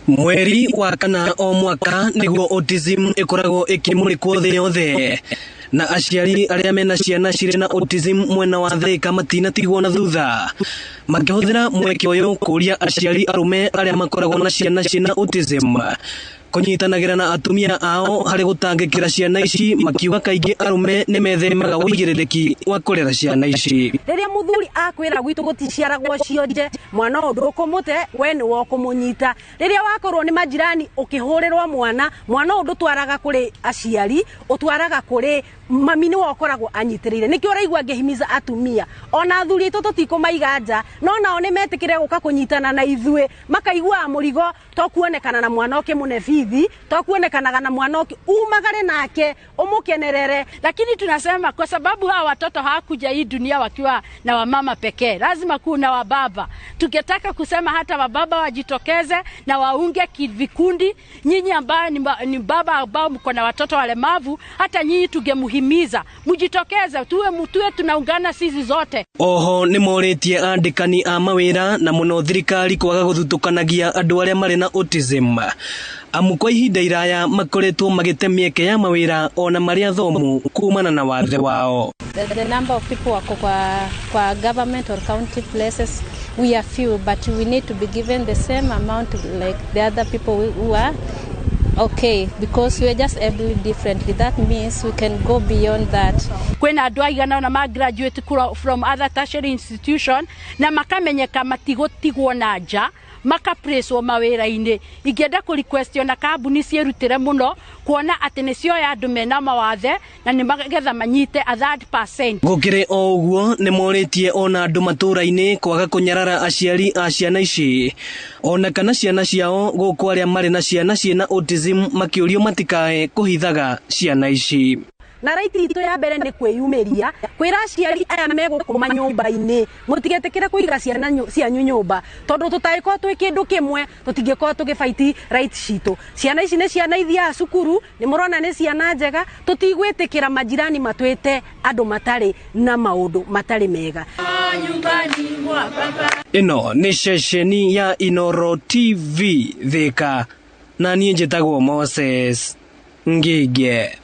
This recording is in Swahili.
Mweri wa kana o mwaka niguo autism ikoragwo ikimurikwo thi yothe na aciari aria mena ciana cire na autism mwena wa Thika matinatigwo na thutha makihũthĩra mweke ũyũ kũria aciari arume aria makoragwo na ciana cina autism kunyitanagira na atumia ao hari gutangikira ciana ici makiuga kaingi arume nimethemaga wigirĩrĩki wa kurera ciana ici. Riria muthuri akwira gwitu guticiaragwo cionje mwana undu ukumute we ni wo kumunyita. Riria wakorwo ni majirani ukihurirwa mwana undu twaraga kuri aciari utwaraga kuri mami ni wokoragwo anyitirire. Nikio raigwa ngehimiza atumia ona athuri itu tutikumaiga nja no nao ni metikire guka kunyitana na ithue makaigua murigo to kuonekana na mwana ukimunebi tokuonekanaga na mwana umagare nake umukenerere. Lakini tunasema kwa sababu hawa watoto hawakuja hii dunia wakiwa na wamama pekee, lazima kuna wababa. Tukitaka kusema hata wababa wajitokeze na waunge vikundi. Nyinyi ambao ni baba ambao mko na watoto walemavu, hata nyinyi tungemuhimiza mujitokeze, tuwe tunaungana sisi zote. Oho ni moretie andikani a mawira na muno thirikari kwaga guthutukanagia andu aria mari na autism. Kwa ihinda iraya makoretwo magite mieke ya mawira ona maria thomu kumana na wathe wao. The number of people wako kwa government or county places, we are few, but we need to be given the same amount like the other people who are okay, because we are just able differently. That means we can go beyond that. Kwena andu aigana na graduate from other tertiary institution na makamenyeka matigotigwo na nja makapreswo mawira-ini. Ingenda ku request na kambuni cierutire muno kuona ati nicio ya andu mena mawathe na ni magetha manyite a 3%. Gukire o uguo ni moretie ona andu matura-ini kwaga kunyarara aciari a ciana ici ona kana ciana ciao guku aria mari na ciana ciena autism makiurio matikae kuhithaga ciana ici. Na raiti itu ya mbere ni kwiyumiria kwira aciari aya megukuma nyumba-ini mutigetekere kuiga ciana cianyu nyumba tondu tutaiko twi kindu kimwe tutingiko tugifight right citu. Ciana ici ni ciana ithia cukuru ni murona ni ciana njega tutigwitikira majirani matwite andu matari na maundu matari mega nyumbani mwa baba. Ino ni ceceni ya Inooro TV Thika na niĩ njĩtagwo Moses Ngige.